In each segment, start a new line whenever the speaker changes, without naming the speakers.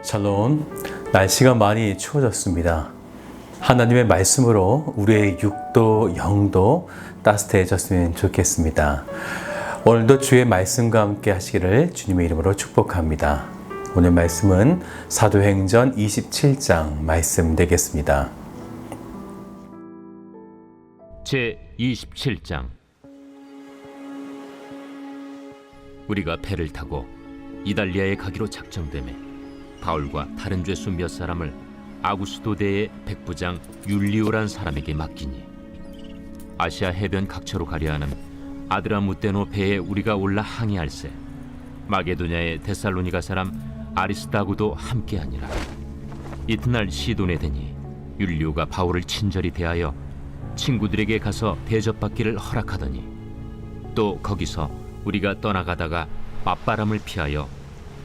샬롬. 날씨가 많이 추워졌습니다. 하나님의 말씀으로 우리의 육도, 영도 따뜻해졌으면 좋겠습니다. 오늘도 주의 말씀과 함께 하시기를 주님의 이름으로 축복합니다. 오늘 말씀은 사도행전 27장 말씀 되겠습니다.
제 27장. 우리가 배를 타고 이달리아에 가기로 작정되매 바울과 다른 죄수 몇 사람을 아구스도대의 백부장 율리오란 사람에게 맡기니 아시아 해변 각처로 가려 하는 아드라무테노 배에 우리가 올라 항해할세 마게도냐의 데살로니가 사람 아리스다고도 함께하니라. 이튿날 시돈에 되니 율리오가 바울을 친절히 대하여 친구들에게 가서 대접받기를 허락하더니 또 거기서 우리가 떠나가다가 맞바람을 피하여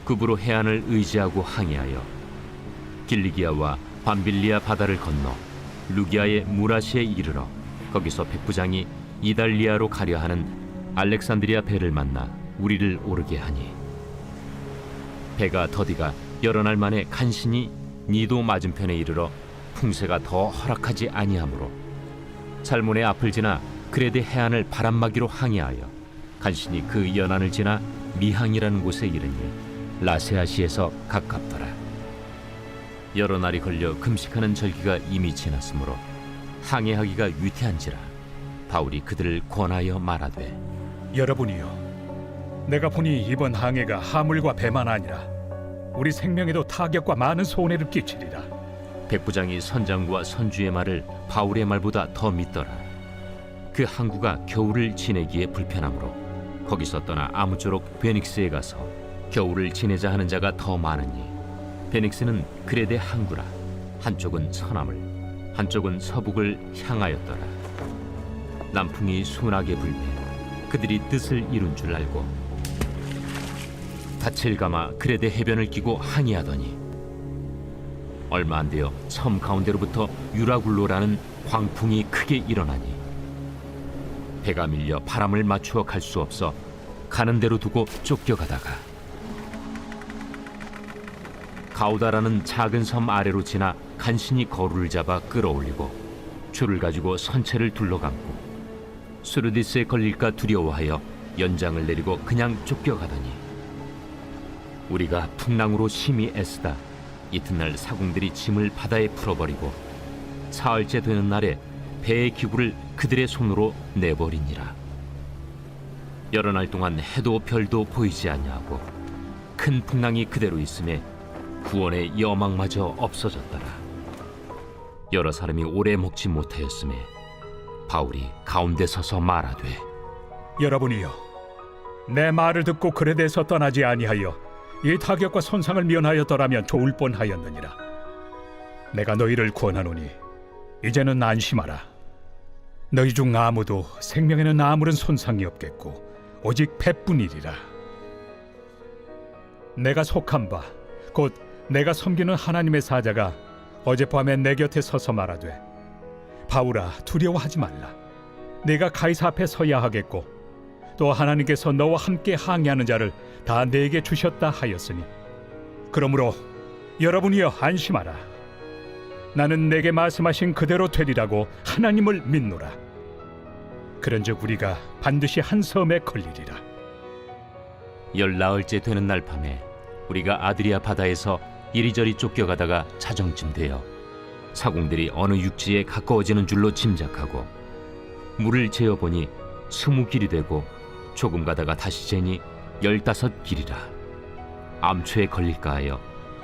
급으로 해안을 의지하고 항해하여 길리기아와 밤빌리아 바다를 건너 루기아의 무라시에 이르러 거기서 백부장이 이달리아로 가려 하는 알렉산드리아 배를 만나 우리를 오르게 하니 배가 더디가 여러 날 만에 간신히 니도 맞은편에 이르러 풍세가 더 허락하지 아니하므로 살몬의 앞을 지나 그레데 해안을 바람막이로 항해하여 간신히 그 연안을 지나 미항이라는 곳에 이르니 라세아시에서 가깝더라. 여러 날이 걸려 금식하는 절기가 이미 지났으므로 항해하기가 위태한지라 바울이 그들을 권하여 말하되
여러분이여, 내가 보니 이번 항해가 하물과 배만 아니라 우리 생명에도 타격과 많은 손해를 끼치리라.
백부장이 선장과 선주의 말을 바울의 말보다 더 믿더라. 그 항구가 겨울을 지내기에 불편하므로 거기서 떠나 아무쪼록 베닉스에 가서 겨울을 지내자 하는 자가 더 많으니 베닉스는 그레데 항구라. 한쪽은 서남을 한쪽은 서북을 향하였더라. 남풍이 순하게 불매 그들이 뜻을 이룬 줄 알고 닻을 감아 그레데 해변을 끼고 항해하더니 얼마 안 되어 섬 가운데로부터 유라굴로라는 광풍이 크게 일어나니 배가 밀려 바람을 맞추어 갈 수 없어 가는 대로 두고 쫓겨가다가 가우다라는 작은 섬 아래로 지나 간신히 거루를 잡아 끌어올리고 줄을 가지고 선체를 둘러감고 수르디스에 걸릴까 두려워하여 연장을 내리고 그냥 쫓겨가더니 우리가 풍랑으로 심히 애쓰다 이튿날 사공들이 짐을 바다에 풀어버리고 사흘째 되는 날에 배의 기구를 그들의 손으로 내버리니라. 여러 날 동안 해도 별도 보이지 아니하고 큰 풍랑이 그대로 있음에 구원의 여망마저 없어졌더라. 여러 사람이 오래 먹지 못하였음에 바울이 가운데 서서 말하되
여러분이여, 내 말을 듣고 그레데에서 떠나지 아니하여 이 타격과 손상을 면하였더라면 좋을 뻔하였느니라. 내가 너희를 권하노니 이제는 안심하라. 너희 중 아무도 생명에는 아무런 손상이 없겠고 오직 배뿐이리라. 내가 속한 바 곧 내가 섬기는 하나님의 사자가 어젯밤에 내 곁에 서서 말하되 바울아, 두려워하지 말라. 내가 가이사 앞에 서야 하겠고 또 하나님께서 너와 함께 항해하는 자를 다 내게 주셨다 하였으니 그러므로 여러분이여 안심하라. 나는 내게 말씀하신 그대로 되리라고 하나님을 믿노라. 그런즉 우리가 반드시 한 섬에 걸리리라.
열나흘째 되는 날 밤에 우리가 아드리아 바다에서 이리저리 쫓겨가다가 자정쯤 되어 사공들이 어느 육지에 가까워지는 줄로 짐작하고 물을 재어보니 20길이 되고 조금 가다가 다시 재니 15길이라. 암초에 걸릴까 하여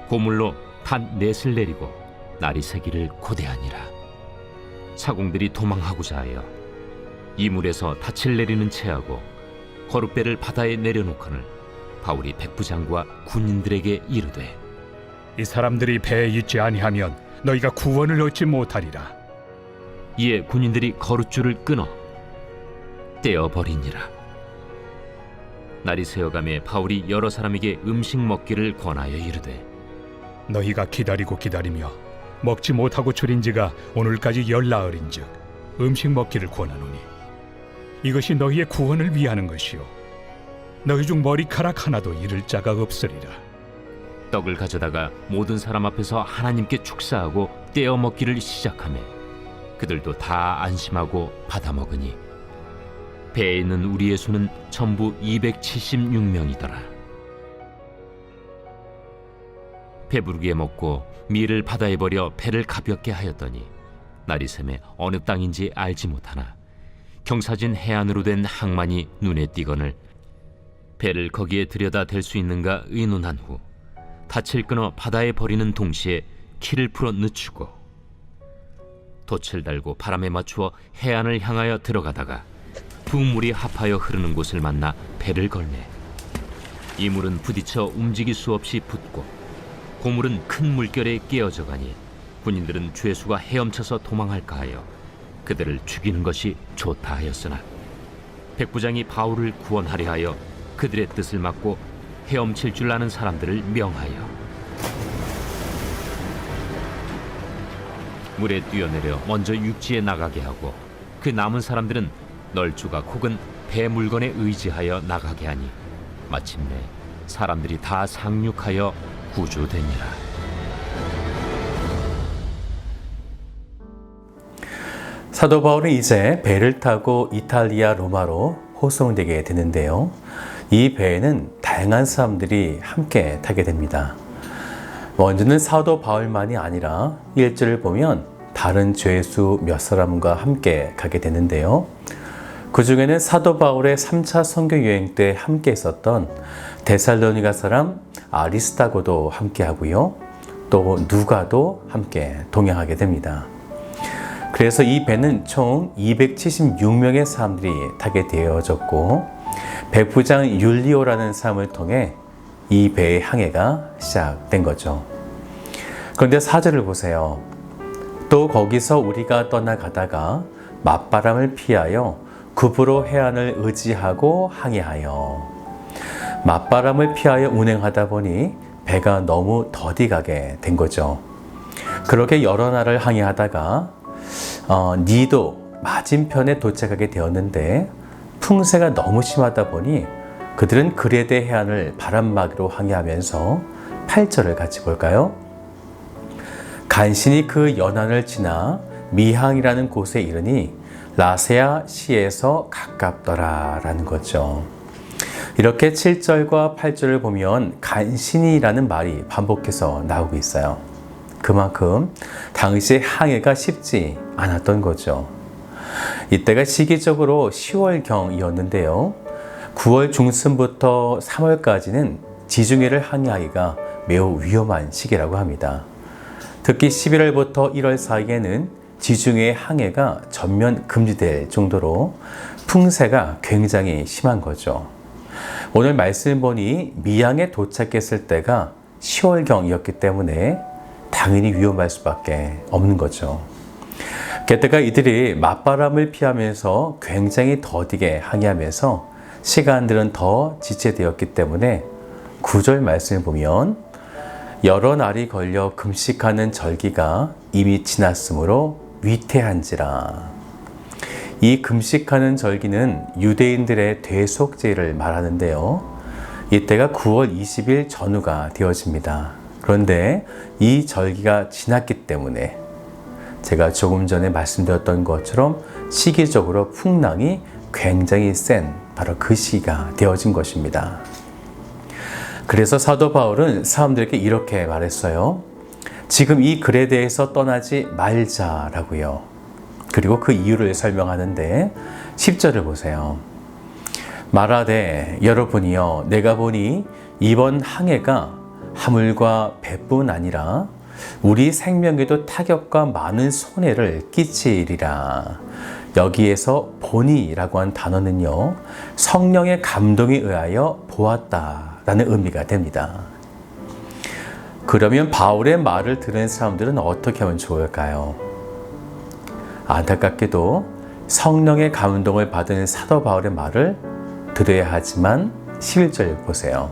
고물로 단 넷을 내리고 날이 새기를 고대하니라. 사공들이 도망하고자 하여 이물에서 닻을 내리는 채하고 거룻배를 바다에 내려놓거늘 바울이 백부장과 군인들에게 이르되
이 사람들이 배에 있지 아니하면 너희가 구원을 얻지 못하리라.
이에 군인들이 거룻줄을 끊어 떼어버리니라. 날이 새어가매 바울이 여러 사람에게 음식 먹기를 권하여 이르되
너희가 기다리고 기다리며 먹지 못하고 줄인 지가 오늘까지 열나흘인즉 음식 먹기를 권하노니 이것이 너희의 구원을 위하는 것이요 너희 중 머리카락 하나도 잃을 자가 없으리라.
떡을 가져다가 모든 사람 앞에서 하나님께 축사하고 떼어 먹기를 시작하며 그들도 다 안심하고 받아 먹으니 배에 있는 우리의 수는 전부 276명이더라. 배부르게 먹고 밀을 바다에 버려 배를 가볍게 하였더니 날이 새매 어느 땅인지 알지 못하나 경사진 해안으로 된 항만이 눈에 띄거늘 배를 거기에 들여다 댈 수 있는가 의논한 후 닻을 끊어 바다에 버리는 동시에 키를 풀어 늦추고 돛을 달고 바람에 맞추어 해안을 향하여 들어가다가 두 물이 합하여 흐르는 곳을 만나 배를 걸매 이 물은 부딪혀 움직일 수 없이 붙고 고물은 큰 물결에 깨어져 가니 군인들은 죄수가 헤엄쳐서 도망할까 하여 그들을 죽이는 것이 좋다 하였으나 백부장이 바울을 구원하려 하여 그들의 뜻을 막고 헤엄칠 줄 아는 사람들을 명하여 물에 뛰어내려 먼저 육지에 나가게 하고 그 남은 사람들은 널조각 혹은 배 물건에 의지하여 나가게 하니 마침내 사람들이 다 상륙하여 구조되니라.
사도 바울은 이제 배를 타고 이탈리아 로마로 호송되게 되는데요. 이 배에는 다양한 사람들이 함께 타게 됩니다. 먼저는 사도 바울만이 아니라 1절을 보면 다른 죄수 몇 사람과 함께 가게 되는데요. 그 중에는 사도 바울의 3차 선교 여행 때 함께 있었던 데살로니가 사람 아리스타고도 함께 하고요. 또 누가도 함께 동행하게 됩니다. 그래서 이 배는 총 276명의 사람들이 타게 되어졌고 백부장 율리오라는 사람을 통해 이 배의 항해가 시작된 거죠. 그런데 4절을 보세요. 또 거기서 우리가 떠나가다가 맞바람을 피하여 급으로 해안을 의지하고 항해하여 맞바람을 피하여 운행하다 보니 배가 너무 더디 가게 된 거죠. 그렇게 여러 날을 항해하다가 니도 맞은편에 도착하게 되었는데 풍세가 너무 심하다 보니 그들은 그레데 해안을 바람막이로 항해하면서 8절을 같이 볼까요? 간신히 그 연안을 지나 미항이라는 곳에 이르니 라세아 시에서 가깝더라 라는 거죠. 이렇게 7절과 8절을 보면 간신히라는 말이 반복해서 나오고 있어요. 그만큼 당시의 항해가 쉽지 않았던 거죠. 이때가 시기적으로 10월경이었는데요. 9월 중순부터 3월까지는 지중해를 항해하기가 매우 위험한 시기라고 합니다. 특히 11월부터 1월 사이에는 지중해 항해가 전면 금지될 정도로 풍세가 굉장히 심한 거죠. 오늘 말씀 보니 미항에 도착했을 때가 10월경이었기 때문에 당연히 위험할 수밖에 없는 거죠. 게다가 이들이 맞바람을 피하면서 굉장히 더디게 항해하면서 시간들은 더 지체되었기 때문에 9절 말씀을 보면 여러 날이 걸려 금식하는 절기가 이미 지났으므로 위태한지라. 이 금식하는 절기는 유대인들의 대속제를 말하는데요. 이때가 9월 20일 전후가 되어집니다. 그런데 이 절기가 지났기 때문에 제가 조금 전에 말씀드렸던 것처럼 시기적으로 풍랑이 굉장히 센 바로 그 시기가 되어진 것입니다. 그래서 사도 바울은 사람들에게 이렇게 말했어요. 지금 이 그레데에서 떠나지 말자라고요. 그리고 그 이유를 설명하는데 10절을 보세요. 말하되 여러분이여 내가 보니 이번 항해가 하물과 배뿐 아니라 우리 생명에도 타격과 많은 손해를 끼치리라. 여기에서 보니라고 한 단어는요, 성령의 감동에 의하여 보았다라는 의미가 됩니다. 그러면 바울의 말을 들은 사람들은 어떻게 하면 좋을까요? 안타깝게도 성령의 감동을 받은 사도 바울의 말을 들어야 하지만 11절 보세요.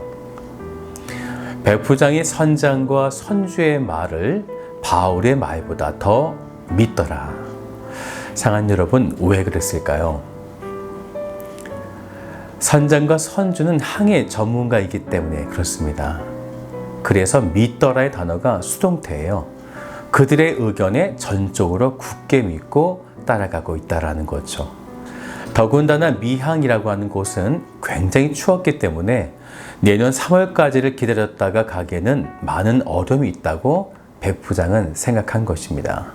백부장이 선장과 선주의 말을 바울의 말보다 더 믿더라. 상한 여러분, 왜 그랬을까요? 선장과 선주는 항해 전문가이기 때문에 그렇습니다. 그래서 믿더라의 단어가 수동태예요. 그들의 의견에 전적으로 굳게 믿고 따라가고 있다라는 거죠. 더군다나 미항이라고 하는 곳은 굉장히 추웠기 때문에 내년 3월까지를 기다렸다가 가기에는 많은 어려움이 있다고 백부장은 생각한 것입니다.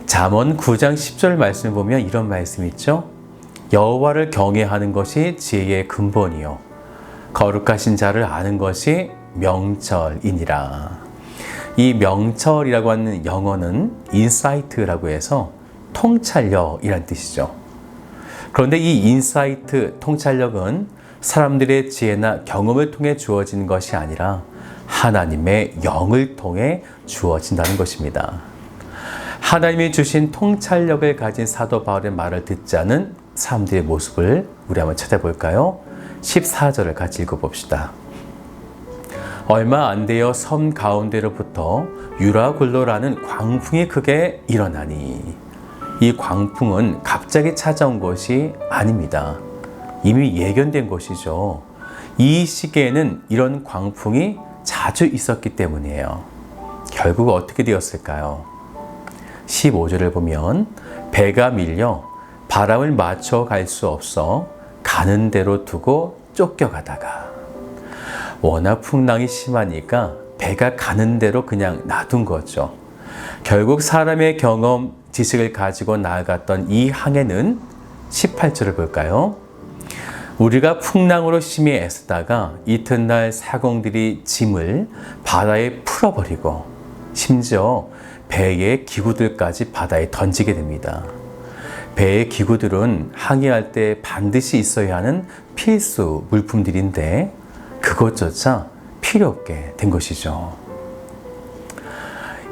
잠언 9장 10절 말씀을 보면 이런 말씀이 있죠. 여호와를 경외하는 것이 지혜의 근본이요 거룩하신 자를 아는 것이 명철이니라. 이 명철이라고 하는 영어는 인사이트라고 해서 통찰력이란 뜻이죠. 그런데 이 인사이트, 통찰력은 사람들의 지혜나 경험을 통해 주어진 것이 아니라 하나님의 영을 통해 주어진다는 것입니다. 하나님이 주신 통찰력을 가진 사도 바울의 말을 듣지 않은 사람들의 모습을 우리 한번 찾아볼까요? 14절을 같이 읽어봅시다. 얼마 안 되어 섬 가운데로부터 유라굴로라는 광풍이 크게 일어나니 이 광풍은 갑자기 찾아온 것이 아닙니다. 이미 예견된 것이죠. 이 시기에는 이런 광풍이 자주 있었기 때문이에요. 결국 어떻게 되었을까요? 15절을 보면 배가 밀려 바람을 맞춰 갈 수 없어 가는 대로 두고 쫓겨가다가 워낙 풍랑이 심하니까 배가 가는 대로 그냥 놔둔 거죠. 결국 사람의 경험, 지식을 가지고 나아갔던 이 항해는 18절을 볼까요? 우리가 풍랑으로 심히 애쓰다가 이튿날 사공들이 짐을 바다에 풀어버리고 심지어 배의 기구들까지 바다에 던지게 됩니다. 배의 기구들은 항해할 때 반드시 있어야 하는 필수 물품들인데 그것조차 필요 없게 된 것이죠.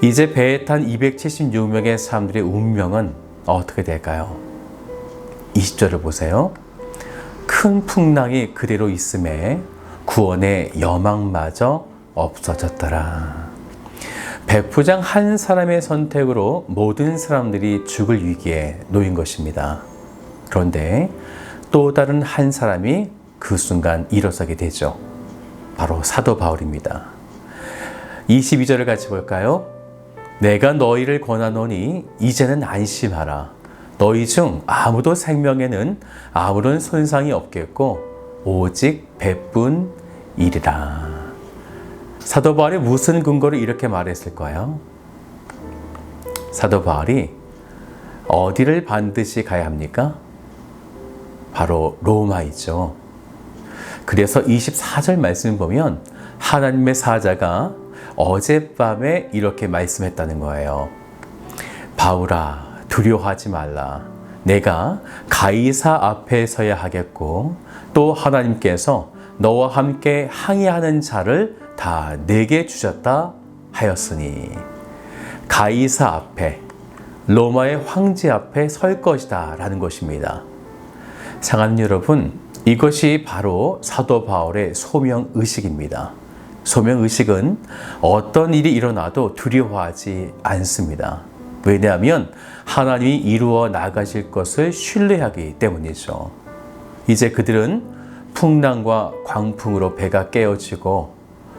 이제 배에 탄 276명의 사람들의 운명은 어떻게 될까요? 20절을 보세요. 큰 풍랑이 그대로 있음에 구원의 여망마저 없어졌더라. 백부장 한 사람의 선택으로 모든 사람들이 죽을 위기에 놓인 것입니다. 그런데 또 다른 한 사람이 그 순간 일어서게 되죠. 바로 사도 바울입니다. 22절을 같이 볼까요? 내가 너희를 권하노니 이제는 안심하라. 너희 중 아무도 생명에는 아무런 손상이 없겠고 오직 배뿐이리라. 사도 바울이 무슨 근거로 이렇게 말했을까요? 사도 바울이 어디를 반드시 가야 합니까? 바로 로마이죠. 그래서 24절 말씀을 보면 하나님의 사자가 어젯밤에 이렇게 말씀했다는 거예요. 바울아, 두려워하지 말라. 내가 가이사 앞에 서야 하겠고 또 하나님께서 너와 함께 항해하는 자를 다 내게 주셨다 하였으니 가이사 앞에, 로마의 황제 앞에 설 것이다 라는 것입니다. 사랑하는 여러분, 이것이 바로 사도 바울의 소명의식입니다. 소명의식은 어떤 일이 일어나도 두려워하지 않습니다. 왜냐하면 하나님이 이루어 나가실 것을 신뢰하기 때문이죠. 이제 그들은 풍랑과 광풍으로 배가 깨어지고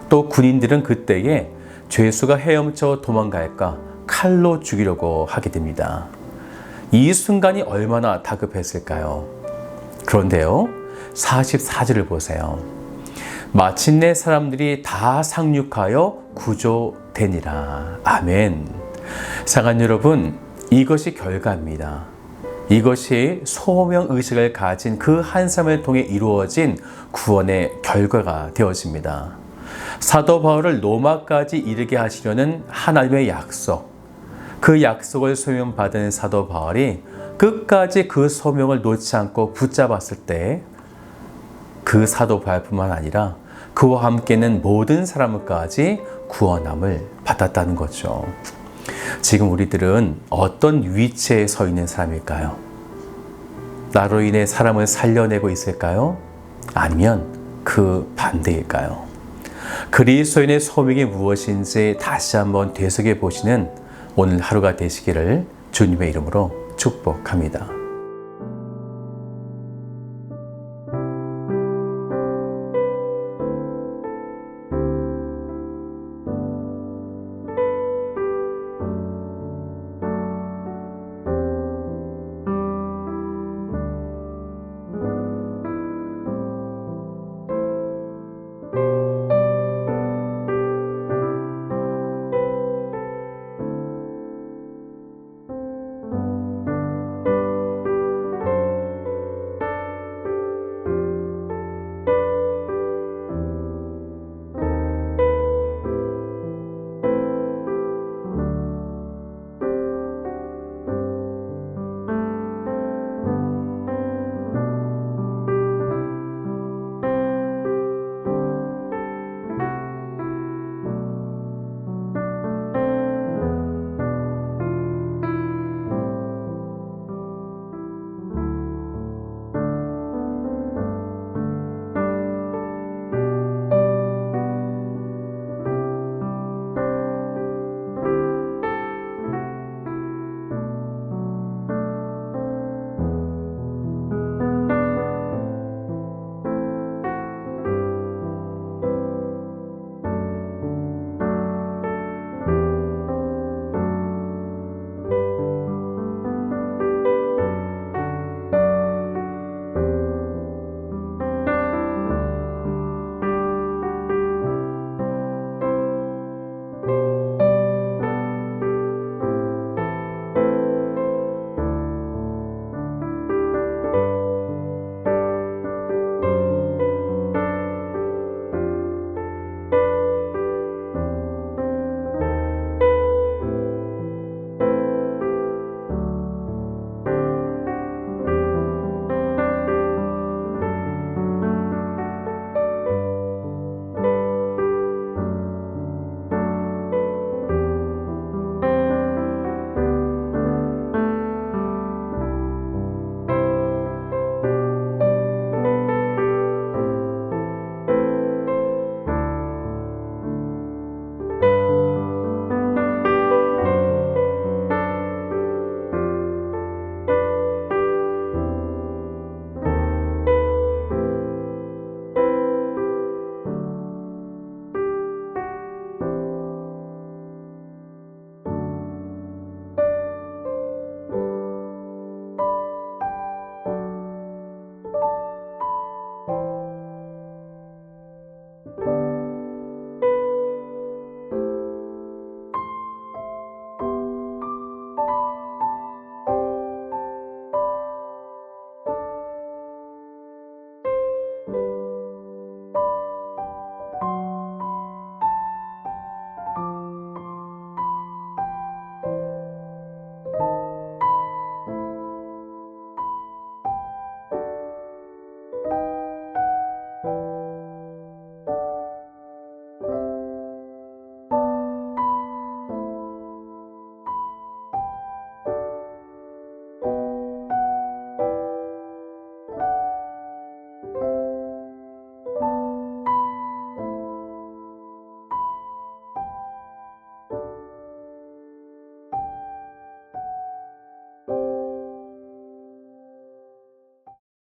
또 군인들은 그때에 죄수가 헤엄쳐 도망갈까 칼로 죽이려고 하게 됩니다. 이 순간이 얼마나 다급했을까요? 그런데요, 44절을 보세요. 마침내 사람들이 다 상륙하여 구조되니라. 아멘. 사랑하는 여러분, 이것이 결과입니다. 이것이 소명의식을 가진 그 한 사람을 통해 이루어진 구원의 결과가 되어집니다. 사도 바울을 로마까지 이르게 하시려는 하나님의 약속, 그 약속을 소명받은 사도 바울이 끝까지 그 소명을 놓지 않고 붙잡았을 때 그 사도 바울뿐만 아니라 그와 함께는 모든 사람까지 구원함을 받았다는 거죠. 지금 우리들은 어떤 위치에 서 있는 사람일까요? 나로 인해 사람을 살려내고 있을까요? 아니면 그 반대일까요? 그리스도인의 소명이 무엇인지 다시 한번 되새겨 보시는 오늘 하루가 되시기를 주님의 이름으로 축복합니다.